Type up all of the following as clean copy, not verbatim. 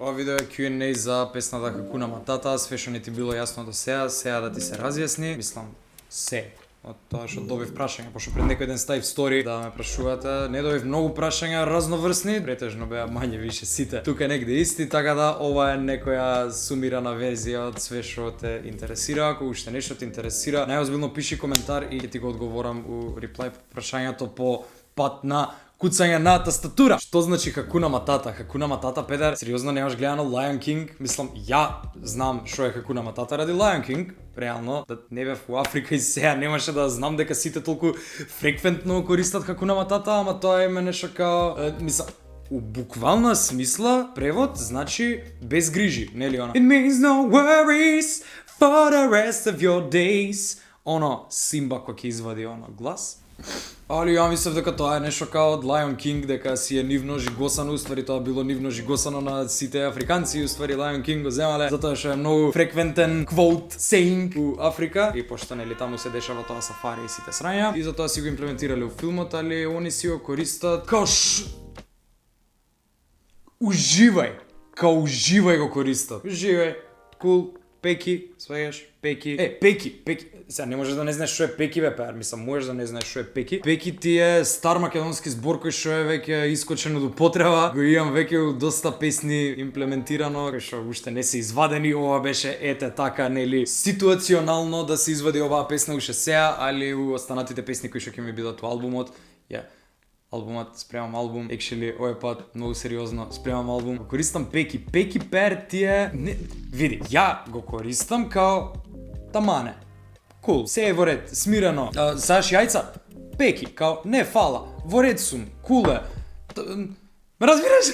Ова видео е Q&A за песната Хакуна Матата, све што не ти било јасно до сега да ти се разјасни. Мислам, се. Од тоа што добив прашања, пошто пред некој ден ставив стори да ме прашувате, не добив многу прашања разноврсни, претежно беа мање више сите тука негде исти, така да ова е некоја сумирана верзија од све што те интересира. Ако уште нешто те интересира, најозбилно пиши коментар и ќе ти го одговорам у реплај по прашањето по пат на куцање на тастатура. Што значи Хакуна Матата? Хакуна Матата, Петер, сериозно немаш гледано Lion King? Мислам, ја знам што е Хакуна Матата ради Lion King. Реално, да не бев у Африка и сега немаше да знам дека сите толку фреквентно користат Хакуна Матата, ама тоа е нешто као, мислам, у буквална смисла превод значи без грижи, нели она? It means no worries for the rest of your days. Оно Симба кој ќе извади оно глас. Али ја мислев дека тоа е нешто као од Lion King, дека си е нивно жигосано, уствари тоа било нивно жигосано на сите африканци, уствари Lion King го земале, затоа што е многу фреквентен quote saying у Африка и пошто нели таму се дешава тоа сафари и сите срања, и затоа си го имплементирале у филмот, али они си го користат као уживај го користат. Уживај, cool, пеки, сваѓаш, пеки. Пеки. Сега не можеш да не знаеш што е пеки, бе, пеар, мислам, можеш да не знаеш што е пеки. Пеки ти е стар македонски збор кој што е веќе искочен од употреба. Го имам веќе у доста песни имплементирано, кој што уште не се извадени. Ова беше ете така, нели, ситуационално да се извади оваа песна уште сега, али у останатите песни кои што ќе ми бидат у албумот, спремам албум, actually, овој пат многу сериозно спремам албум. Го користам пеки. Пеки пер ти е... Види, ја го користам као тамане. Cool, се е во ред, смирено. Саш јајца? Пеки, као не фала, во ред сум, куле. Ме разбираш?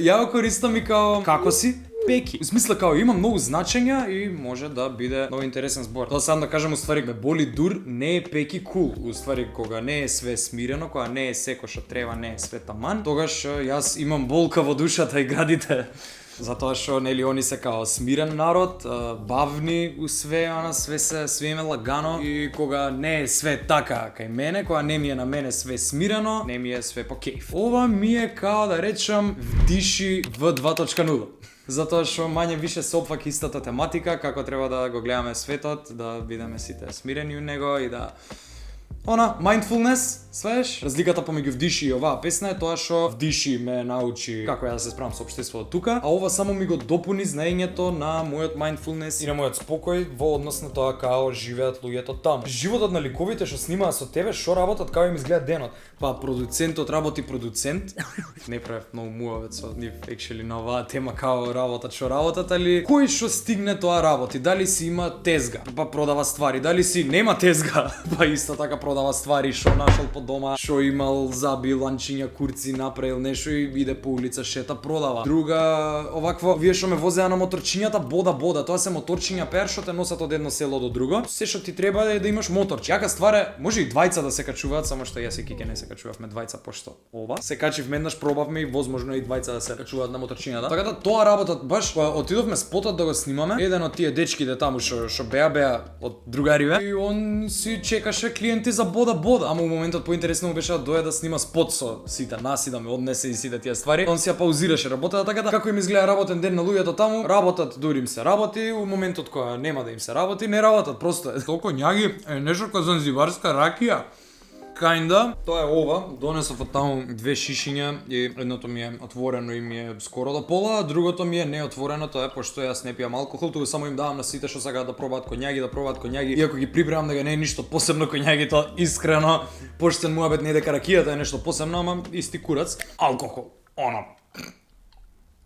Ја го користам и као како си? Пеки. В смисла као има многу значења и може да биде многу интересен збор. Тоа сам да кажам, уствари ме боли дур, не е пеки cool. Уствари кога не е све смирено, кога не е секој што треба, не е све таман, тогаш јас имам болка во душата и градите. Затоа што нели они се као смирен народ, бавни у све, све им е лагано, и кога не е све така кај мене, кога не ми е на мене све смирено, не ми е све по кејф. Ова ми е као да речам вдиши в 2.0. Затоа што мање више се опфаќа истата тематика, како треба да го гледаме светот, да бидеме сите смирени у него и да mindfulness, свеш? Разликата помеѓу вдиши и оваа песна е тоа што вдиши ме научи како ја да се справам со општеството тука, а ова само ми го допуни знаењето на мојот mindfulness и на мојот спокој во однос на тоа како живеат луѓето таму. Животот на ликовите што снимаат со тебе, што работат, како им изгледа денот? Па продуцентот работи продуцент. Не правев многу муавет со нив actually на оваа тема како работат, што работат, али кој што стигне тоа работи? Дали си има тезга, па продава ствари, дали си нема тезга, па исто така продава ствари, што нашол по дома, што имал заби ланчиња, курци, направил нешто и иде по улица, шета, продава. Друга, оваква, вие што ме возеа на моторчињата, бода, тоа се моторчиња пер што те носат од едно село до друго. Се што ти треба е да имаш моторче. Јака ствар е, може и двајца да се качуваат, само што јас и Кике не се качувавме двајца, пошто ова се качив веднаш, пробавме и возможно и двајца да се качуваат на моторчињата. Така да тоа работат баш, отидовме спотот да го снимаме. Еден од тие дечките таму што беа од другариве и он си чекаше клиенти за бода, ама у моментот поинтересно му беше да дојде да снима спот со сите нас и да ме однесе и сите тие ствари. Он си ја паузираше работата, така да како им изгледа работен ден на луѓето таму, работат дури им се работи, у моментот кога нема да им се работи, не работат, просто е толку њаги, е нешто како занзибарска ракија. Kinda. Тоа е ова, донесов од таму две шишиња и едното ми е отворено и ми е скоро до пола, а другото ми е неотворено, тоа е пошто јас не пијам алкохол, туку само им давам на сите што сакаат да пробаат коњаги, иако ги прибрам дека не е ништо посебно коњагито, искрено, поштен муабет не е дека ракијата е нешто посебно, ама исти курац, алкохол,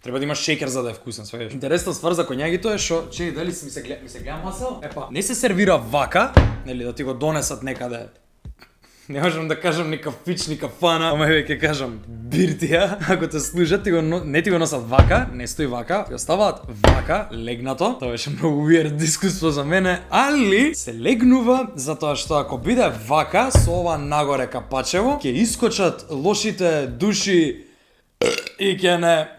треба да имаш шеќер за да е вкусен, сваѓаш. Интересна ствар за коњагито е што, дали ми се гледа масел? Епа, не се сервира вака, нели да ти го донесат некаде. Не можам да кажам ни кафич, ни кафана, ама ќе кажам биртија. Ако те служат, не ти го носат вака, не стои вака, ти оставаат вака, легнато. Тоа беше многу weird искуство за мене, али се легнува затоа што ако биде вака со ова нагоре капачево, ќе искочат лошите души и ќе не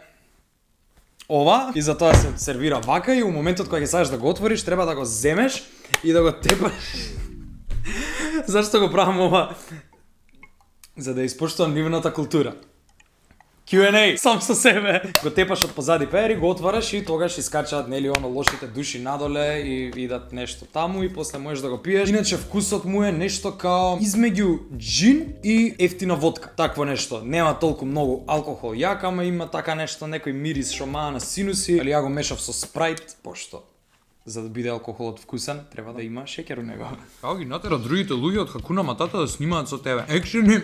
ова, и затоа се сервира вака и у моментот кога ќе сакаш да го отвориш, треба да го земеш и да го тепаш. Зашто го правам ова? За да испоштувам нивната култура. Q&A, сам со себе. Го тепаш од позади пери, го отвараш и тогаш искачаат нели оно лошите души надоле и идат нешто таму и после можеш да го пиеш. Иначе вкусот му е нешто као измеѓу джин и ефтина водка. Такво нешто. Нема толку многу алкохол јак, ама има така нешто, некој мирис шо маа на синуси. Али ја го мешав со спрайт, пошто за да биде алкохолот вкусен, треба да има шеќер у него. Како ги натера другите луѓе од Хакуна Матата да снимаат со тебе? Екшени,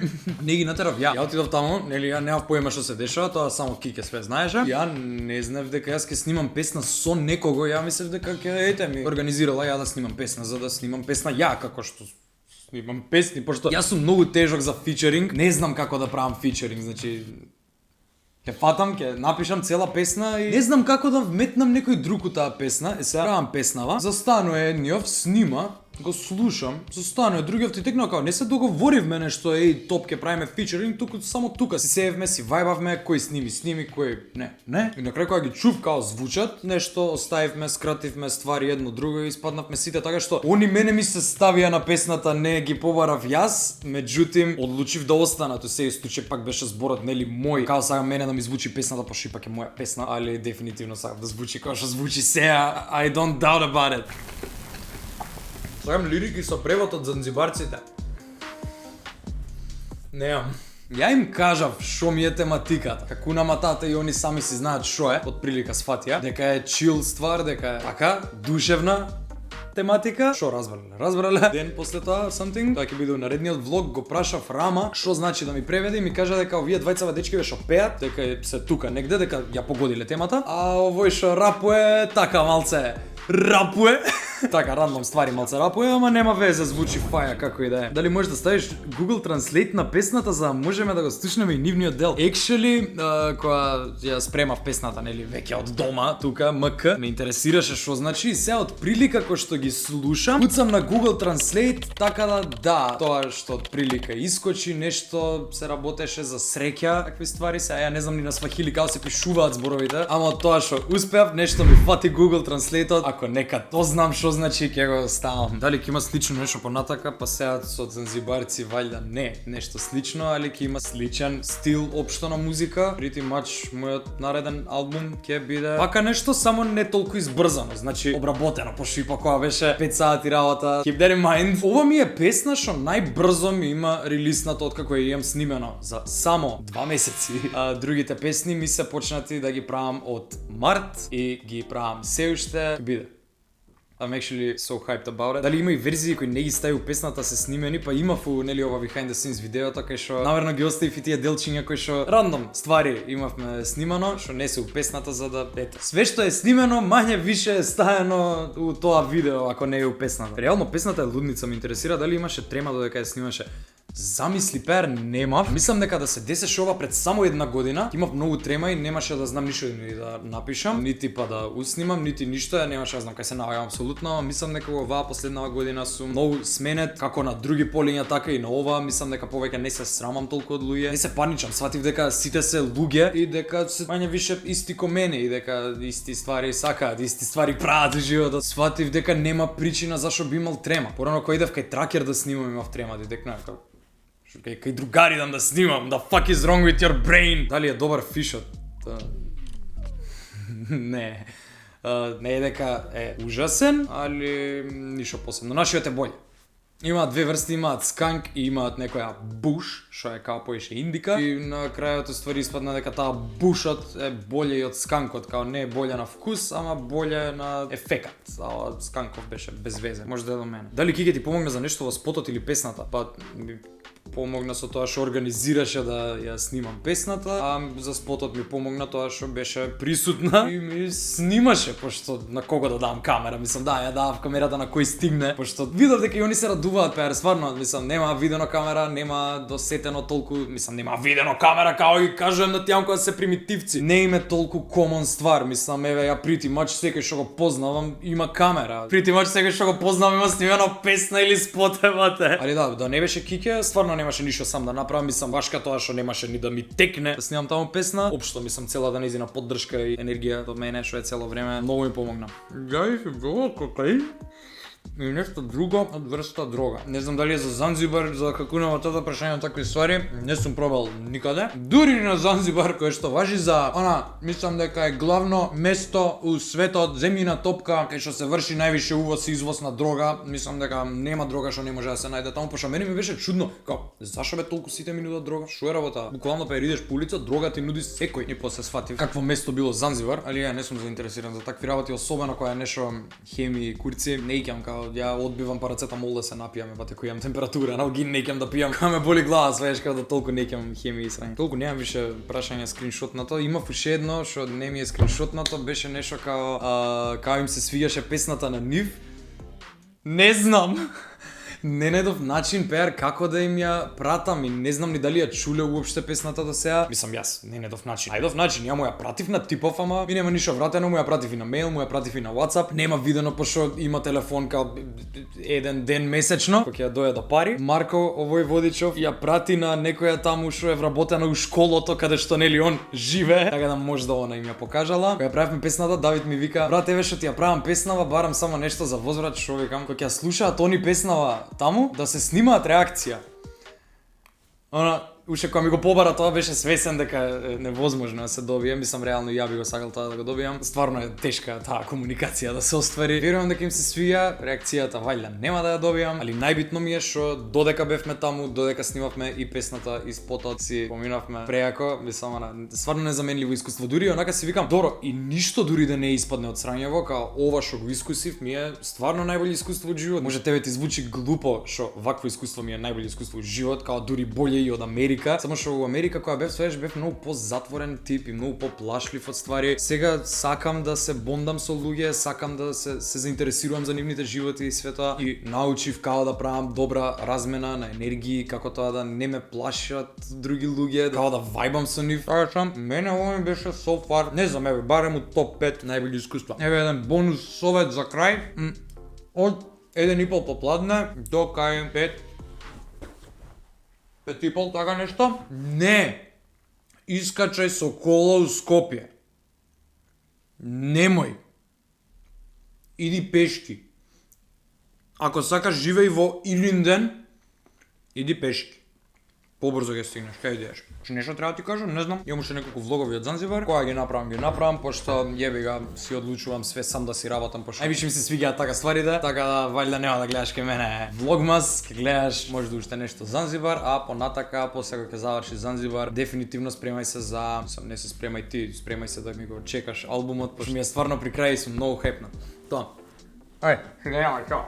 не ги натерав ја. Ја отидов таму, нели ја немав поема што се дешава, тоа само Кике све знаеше. Ја не знав дека јас ќе снимам песна со некого, ја мислев дека ќе ми организирала ја да снимам песна, за да снимам песна ја како што снимам песни, пошто јас сум многу тежок за фичеринг, не знам како да правам фичеринг, значи ќе фатам, ќе напишам цела песна и не знам како да вметнам некој друг у таа песна. Е сега правам песнава, застанува едниот, снима, го слушам, застанува другиот ти текнува како не се договоривме нешто, топ ќе правиме фичеринг, туку само тука си сеевме, си вајбавме, кој сними, кој не. И на крај кога ги чув како звучат, нешто оставивме, скративме ствари едно друго и испаднавме сите така што они мене ми се ставија на песната, не ги побарав јас, меѓутоа одлучив да останат, се случај пак беше зборот нели мој, како сакам мене да ми звучи песната, пошто ипак е моја песна, али дефинитивно сакам да звучи како што звучи сега, I don't doubt about it. Сакам лирики со превод од занзибарците. Неам. Ја им кажав шо ми е тематиката. Хакуна Матата и они сами си знаат шо е, од прилика сфатија, дека е чил ствар, дека е така, душевна тематика. Шо разбрале? Ден после тоа, something, тоа ќе биде наредниот влог, го прашав Рама шо значи да ми преведе и ми кажа дека овие двајцава дечки што пеат, дека се тука негде, дека ја погодиле темата, а овој шо рапуе така малце рапуе. Така, рандом ствари малце рапуе, ама нема везе, звучи фаја како и да е. Дали можеш да ставиш Google Translate на песната за да можеме да го слушнеме и нивниот дел? Actually, кога ја спремав песната, нели, веќе од дома, тука, МК, ме интересираше што значи и сега од прилика кој што ги слушам, куцам на Google Translate, така да, тоа што од прилика искочи, нешто се работеше за среќа, такви ствари, сега ја не знам ни на свахили како се пишуваат зборовите, ама од тоа што успеав, нешто ми фати Google Translate, ако нека то знам што значи ќе го ставам. Дали ќе има слично нешто понатака, па сега со занзибарци вајда не, нешто слично, али ќе има сличен стил општо на музика. Pretty much мојот нареден албум ќе биде пака нешто, само не толку избрзано, значи обработено, пошто ипак кога беше 5 сати работа. Keep that in mind. Ова ми е песна што најбрзо ми има релиснато откако ја имам снимено за само 2 месеци. А другите песни ми се почнати да ги правам од март и ги правам се уште биде. I'm actually so hyped about it. Дали има и верзии кои не ги стави у песната се снимени, па имав нели ова behind the scenes видеото кај што наверно ги оставив и тие делчиња кои што рандом ствари имавме снимано, што не се у песната за да ете. Све што е снимено мање више е стаено у тоа видео ако не е у песната. Реално песната е лудница, ме интересира дали имаше трема додека ја снимаше. Замисли пер немав. Мислам дека да се десеше ова пред само една година. Имав многу трема и немаше да знам ништо ни да напишам, нити па да уснимам, нити ништо, ја немаше да знам кај се наоѓам апсолутно. Мислам дека оваа последнава година сум многу сменет како на други полиња, така и на ова. Мислам дека повеќе не се срамам толку од луѓе. Не се паничам, сватив дека сите се луѓе и дека се мање више исти ко мене и дека исти ствари сакаат, исти ствари прават во животот. Сватив дека нема причина зашо би имал трема. Порано кога идев кај тракер да снимам имав трема, директно како кај другари да снимам, the fuck is wrong with your brain? Дали е добар фишот? Не. Не е дека е ужасен, али ништо посебно. Нашиот е боље. Имаат две врсти, имаат сканк и имаат некоја буш, што е као поише индика. И на крајот ствари испадна дека таа бушот е боле и од сканкот, као не е боле на вкус, ама боле на ефекат. А сканков беше без везе, може да е до мене. Дали Кике ти помогна за нешто во спотот или песната? Па помогна со тоа што организираше да ја снимам песната, а за спотот ми помогна тоа што беше присутна и ми снимаше, пошто на кого да дам камера, мислам да ја давав камерата на кој стигне, пошто видов дека и они се радуваат пеар, стварно, мислам нема видено камера, нема досетено толку, мислам нема видено камера као и кажувам на тие кога се примитивци. Не им е толку комон ствар, мислам еве ја pretty much секој што го познавам има камера. Pretty much секој што го познавам има снимено песна или спот евате. Али да не беше Кике, стварно немаше ништо сам да направам, мислам башка тоа што немаше ни да ми текне да снимам таму песна. Општо мислам цела да нејзина поддршка и енергија до мене што е цело време многу ми помогна. Guys, go okay. и нешто друго од врста дрога. Не знам дали е за Занзибар, за какунава тоа прашање такви ствари, не сум пробал никаде. Дури на Занзибар, кој што важи за мислам дека е главно место у светот, земјина топка, кај што се врши највише увоз и извоз на дрога. Мислам дека нема дрога што не може да се најде таму, пошто мене ми беше чудно, зашо бе толку сите ми нудат дрога? Што е работа? Буквално па идеш по улица, дрога ти нуди секој. И после сватив какво место било Занзибар, али ја не сум заинтересиран за такви работи, особено кога е нешто хеми, курци, не икам ја одбивам парацетамол да се напијам, па теко имам температура, аналгин не икам да пијам, кога ме боли глава, свееш као да толку не икам хемија и срање. Толку немам више прашање скриншотнато, имав уште едно што не ми е скриншотнато, беше нешто као им се свиѓаше песната на Нив. Не знам. Не најдов начин пеар како да им ја пратам и не знам ни дали ја чуле уопште песната до сега. Мислам јас, не најдов начин. Најдов начин, ја му ја пратив на типов, ама ми нема ништо вратено, му ја пратив и на мејл, му ја пратив и на WhatsApp. Нема видено пошто има телефон као еден ден месечно, кога ќе ја доја да пари. Марко овој Водичов ја прати на некоја таму што е вработена у школото каде што нели он живее, така да може да она им ја покажала. Кога ја правевме песната, Давид ми вика: "Брат, еве што ти ја правам песнава, барам само нешто за возврат." Што викам, кога ќе слушаат они песнава таму, да се снимаат реакција. Уште кога ми го побара тоа беше свесен дека е невозможно да се добие, мислам реално ја би го сакал тоа да го добијам. Стварно е тешка таа комуникација да се оствари. Верувам дека им се свија, реакцијата вајда нема да ја добијам, али најбитно ми е што додека бевме таму, додека снимавме и песната и спотот, си поминавме преако, мислам стварно незаменливо искуство. Дури онака си викам, добро, и ништо дури да не испадне од срањево, као ова што го искусив ми е стварно најбоље искуство од живот. Може тебе ти звучи глупо што вакво искуство ми е најбоље искуство од живот, као дури боле и од Америка. Само што во Америка кога бев многу позатворен тип и многу поплашлив од ствари. Сега сакам да се бондам со луѓе, сакам да се заинтересирувам за нивните животи и света и научив како да правам добра размена на енергии, како тоа да не ме плашат други луѓе, како да вајбам со нив. Мене ова ми беше so far, не знам, еве барем од топ 5 најбољи искуства. Еве еден бонус совет за крај. Од 1,5 попладне до кај 5 5,5, така нешто? Не! Искачај со кола у Скопје. Немој. Иди пешки. Ако сакаш живеј во Илинден, иди пешки. Побрзо ќе стигнеш, кај идеш. Нешто треба да ти кажам, не знам. Имам уште неколку влогови од Занзибар. Кога ги направам, пошто јебига си одлучувам све сам да си работам, пошто највише ми се свиѓаат така стварите, така да валјда нема да гледаш кај мене влогмас, ќе гледаш можда уште нешто Занзибар, а понатака после кога ќе заврши Занзибар, дефинитивно спремај се за, не се спремај ти, спремај се да ми го чекаш албумот, пошто ми е стварно при крај и сум многу хепнат. Тоа. Ај, гледаме, чао.